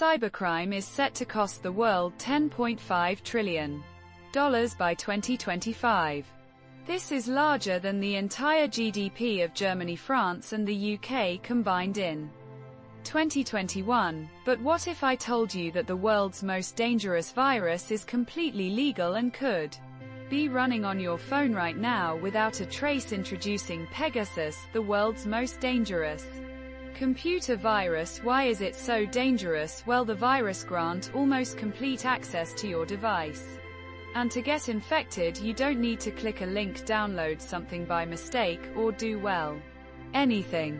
Cybercrime is set to cost the world $10.5 trillion by 2025. This is larger than the entire GDP of Germany, France, and the UK combined in 2021. But what if I told you that the world's most dangerous virus is completely legal and could be running on your phone right now without a trace? Introducing Pegasus, the world's most dangerous computer virus. Why is it so dangerous? Well, the virus grants almost complete access to your device. And to get infected, you don't need to click a link, download something by mistake, or do, well, anything.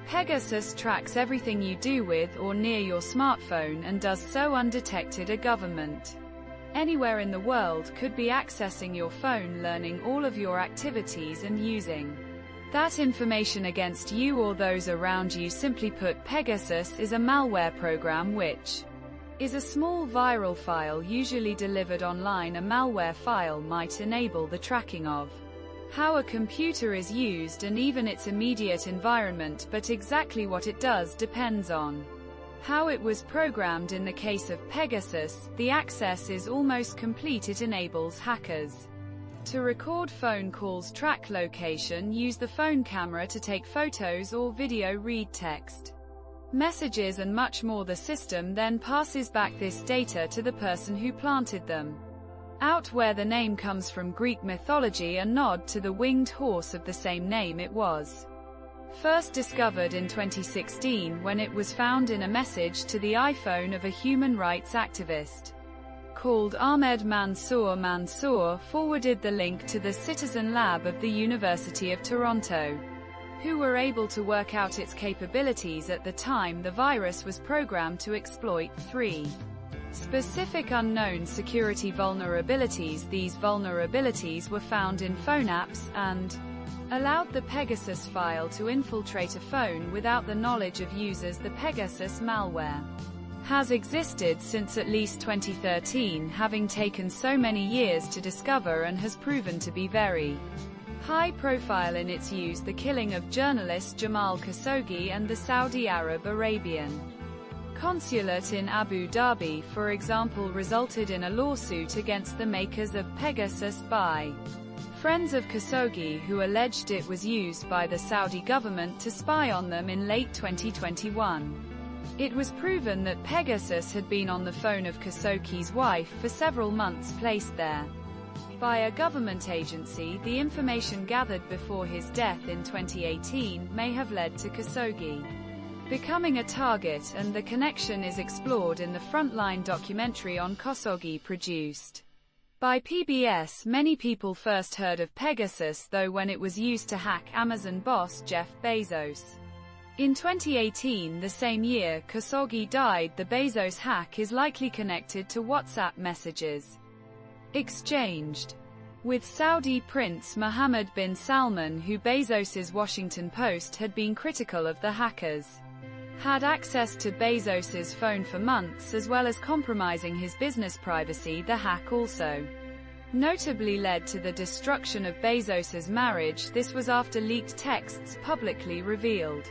Pegasus tracks everything you do with or near your smartphone and does so undetected. A government anywhere in the world could be accessing your phone, learning all of your activities and using that information against you or those around you. Simply put, Pegasus is a malware program which is a small viral file usually delivered online. A malware file might enable the tracking of how a computer is used and even its immediate environment, but exactly what it does depends on how it was programmed. In the case of Pegasus, the access is almost complete. It enables hackers to record phone calls, track location, use the phone camera to take photos or video, read text messages, and much more. The system then passes back this data to the person who planted them out, where the name comes from Greek mythology, a nod to the winged horse of the same name. It was first discovered in 2016 when it was found in a message to the iPhone of a human rights activist called Ahmed Mansour. Mansour forwarded the link to the Citizen Lab of the University of Toronto, who were able to work out its capabilities. At the time, the virus was programmed to exploit 3 specific unknown security vulnerabilities. These vulnerabilities were found in phone apps, and allowed the Pegasus file to infiltrate a phone without the knowledge of users. The Pegasus malware has existed since at least 2013, having taken so many years to discover, and has proven to be very high profile in its use. The killing of journalist Jamal Khashoggi and the Saudi Arabian consulate in Abu Dhabi, for example, resulted in a lawsuit against the makers of Pegasus by friends of Khashoggi, who alleged it was used by the Saudi government to spy on them. In late 2021, it was proven that Pegasus had been on the phone of Khashoggi's wife for several months, placed there by a government agency. The information gathered before his death in 2018 may have led to Khashoggi becoming a target, and the connection is explored in the Frontline documentary on Khashoggi produced by PBS. Many people first heard of Pegasus, though, when it was used to hack Amazon boss Jeff Bezos. In 2018, the same year Khashoggi died, the Bezos hack is likely connected to WhatsApp messages exchanged with Saudi Prince Mohammed bin Salman, who Bezos's Washington Post had been critical of. The hackers had access to Bezos's phone for months, as well as compromising his business privacy. The hack also notably led to the destruction of Bezos's marriage. This was after leaked texts publicly revealed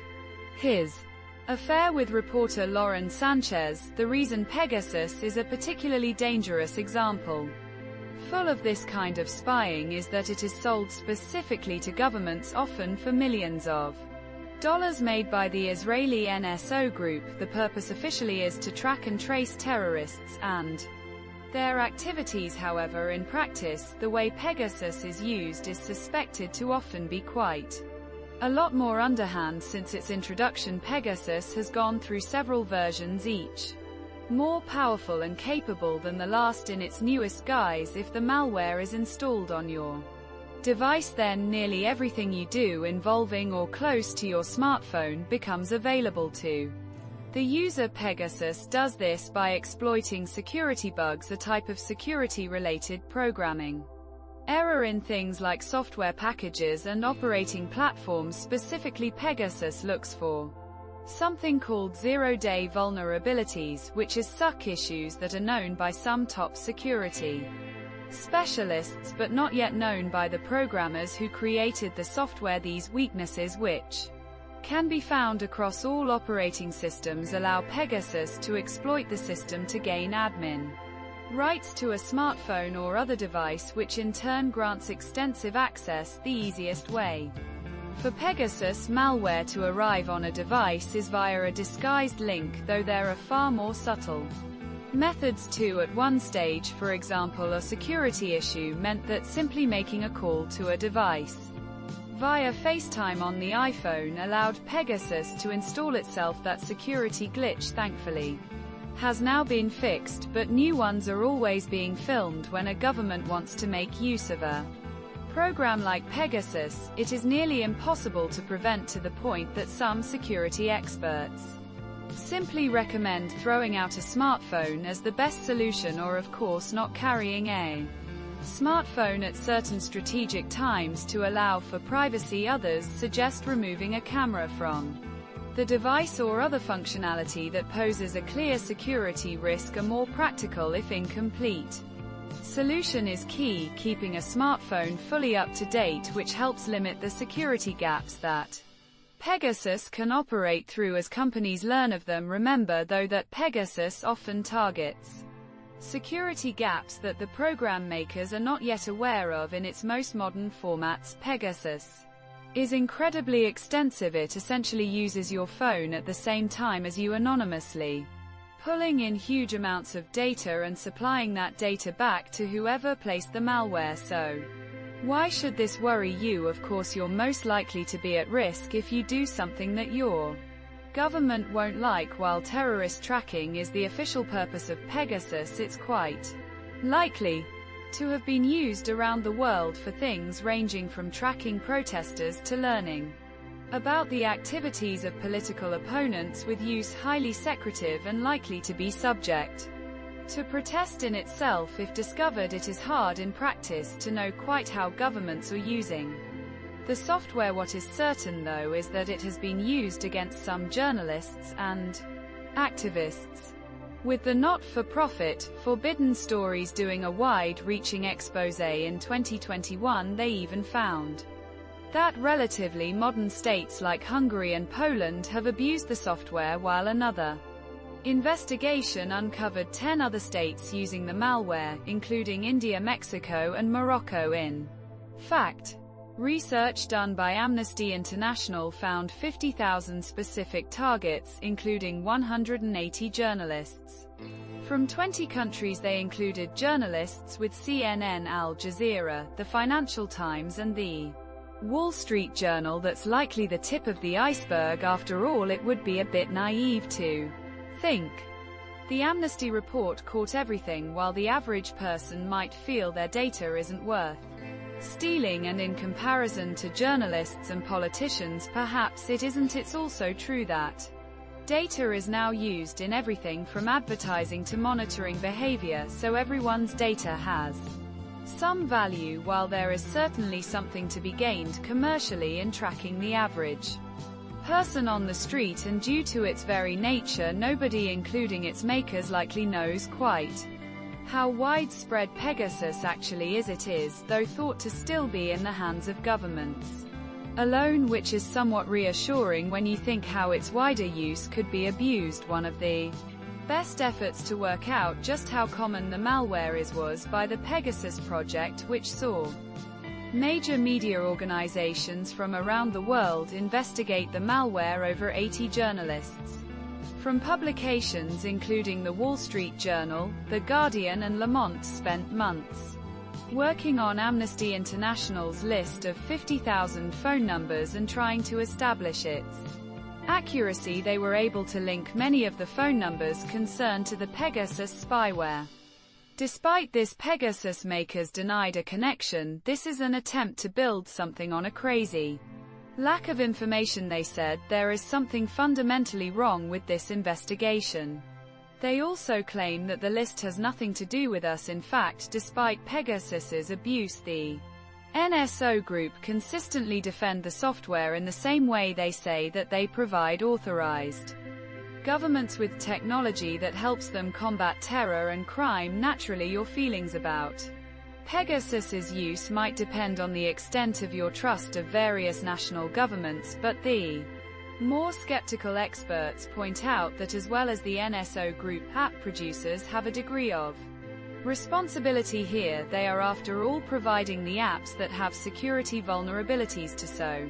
his affair with reporter Lauren Sanchez. The reason Pegasus is a particularly dangerous example full of this kind of spying is that it is sold specifically to governments, often for millions of dollars, made by the Israeli NSO group. The purpose officially is to track and trace terrorists and their activities. However, in practice, the way Pegasus is used is suspected to often be quite a lot more underhand. Since its introduction, Pegasus has gone through several versions, each more powerful and capable than the last in its newest guise. If the malware is installed on your device, then nearly everything you do involving or close to your smartphone becomes available to the user. Pegasus does this by exploiting security bugs, a type of security-related programming error in things like software packages and operating platforms. Specifically, Pegasus looks for something called zero-day vulnerabilities, which is SUC issues that are known by some top security specialists but not yet known by the programmers who created the software. These weaknesses, which can be found across all operating systems allow Pegasus to exploit the system to gain admin rights to a smartphone or other device, which in turn grants extensive access. The easiest way for Pegasus malware to arrive on a device is via a disguised link, though there are far more subtle methods too. At one stage, for example, a security issue meant that simply making a call to a device via FaceTime on the iPhone allowed Pegasus to install itself. That security glitch, thankfully, has now been fixed, but new ones are always being filmed when a government wants to make use of a program like Pegasus. It is nearly impossible to prevent, to the point that some security experts simply recommend throwing out a smartphone as the best solution, or of course not carrying a smartphone at certain strategic times to allow for privacy. Others suggest removing a camera from the device or other functionality that poses a clear security risk. A more practical, if incomplete, solution is key, keeping a smartphone fully up to date, which helps limit the security gaps that Pegasus can operate through as companies learn of them. Remember though that Pegasus often targets security gaps that the program makers are not yet aware of. In its most modern formats, Pegasus is incredibly extensive. It essentially uses your phone at the same time as you anonymously, pulling in huge amounts of data and supplying that data back to whoever placed the malware. So why should this worry you? Of course, you're most likely to be at risk if you do something that your government won't like. While terrorist tracking is the official purpose of Pegasus, it's quite likely to have been used around the world for things ranging from tracking protesters to learning about the activities of political opponents, with use highly secretive and likely to be subject to protest in itself if discovered. It is hard in practice to know quite how governments are using the software. What is certain though is that it has been used against some journalists and activists, with the not-for-profit Forbidden Stories doing a wide-reaching expose in 2021. They even found that relatively modern states like Hungary and Poland have abused the software, while another investigation uncovered 10 other states using the malware, including India, Mexico, and Morocco. In fact, research done by Amnesty International found 50,000 specific targets, including 180 journalists from 20 countries. They included journalists with CNN, Al Jazeera, the Financial Times, and the Wall Street Journal. That's likely the tip of the iceberg. After all, it would be a bit naive to think the Amnesty report caught everything, while the average person might feel their data isn't worth stealing. And in comparison to journalists and politicians, perhaps it isn't. It's also true that data is now used in everything from advertising to monitoring behavior, so everyone's data has some value. While there is certainly something to be gained commercially in tracking the average person on the street, and due to its very nature, nobody, including its makers, likely knows quite how widespread Pegasus actually is. It is, though, thought to still be in the hands of governments alone, which is somewhat reassuring when you think how its wider use could be abused. One of the best efforts to work out just how common the malware is was by the Pegasus Project, which saw major media organizations from around the world investigate the malware. Over 80 journalists from publications including the Wall Street Journal, The Guardian, and Le Monde spent months working on Amnesty International's list of 50,000 phone numbers and trying to establish its accuracy. They were able to link many of the phone numbers concerned to the Pegasus spyware. Despite this, Pegasus makers denied a connection. This is an attempt to build something on a crazy lack of information, they said. There is something fundamentally wrong with this investigation. They also claim that the list has nothing to do with us. In fact, despite Pegasus's abuse, the NSO Group consistently defend the software in the same way they say that they provide authorized governments with technology that helps them combat terror and crime. Naturally, your feelings about Pegasus's use might depend on the extent of your trust of various national governments, but the More skeptical experts point out that as well as the NSO Group, app producers have a degree of responsibility here. They are after all providing the apps that have security vulnerabilities to so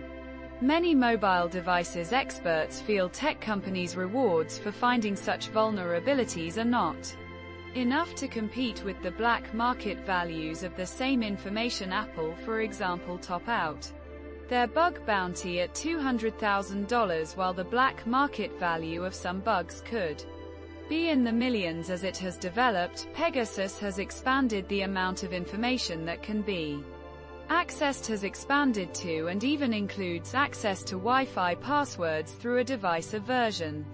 many mobile devices. Experts feel tech companies' rewards for finding such vulnerabilities are not enough to compete with the black market values of the same information. Apple, for example, top out their bug bounty at $200,000, while the black market value of some bugs could be in the millions. As it has developed, Pegasus has expanded the amount of information that can be accessed, has expanded to and even includes access to Wi-Fi passwords through a device of version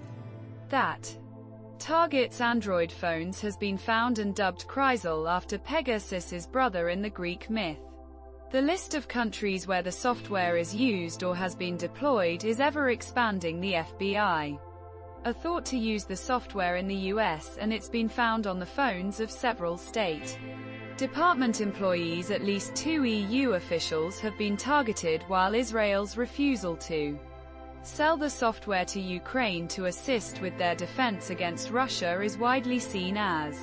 that targets Android phones has been found and dubbed Chrysaor after Pegasus's brother in the Greek myth. The list of countries where the software is used or has been deployed is ever expanding. The FBI are thought to use the software in the US, and it's been found on the phones of several State Department employees. At least 2 EU officials have been targeted, while Israel's refusal to sell the software to Ukraine to assist with their defense against Russia is widely seen as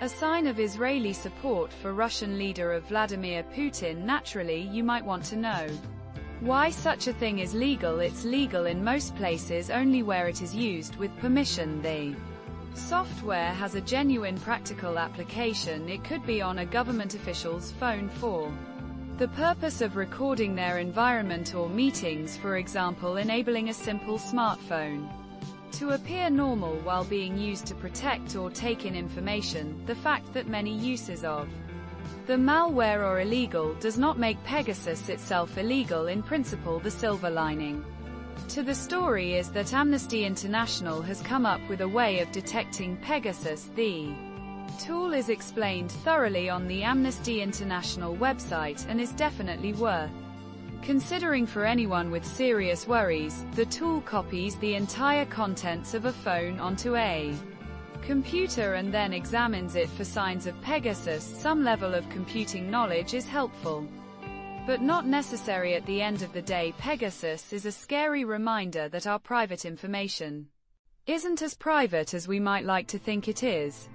a sign of Israeli support for Russian leader Vladimir Putin. Naturally, you might want to know why such a thing is legal. It's legal in most places only where it is used with permission. The software has a genuine practical application. It could be on a government official's phone for the purpose of recording their environment or meetings, for example, enabling a simple smartphone to appear normal while being used to protect or take in information. The fact that many uses of the malware are illegal does not make Pegasus itself illegal in principle. The silver lining to the story is that Amnesty International has come up with a way of detecting Pegasus. The tool is explained thoroughly on the Amnesty International website and is definitely worth considering for anyone with serious worries. The tool copies the entire contents of a phone onto a computer and then examines it for signs of Pegasus. Some level of computing knowledge is helpful, but not necessary. At the end of the day, Pegasus is a scary reminder that our private information isn't as private as we might like to think it is.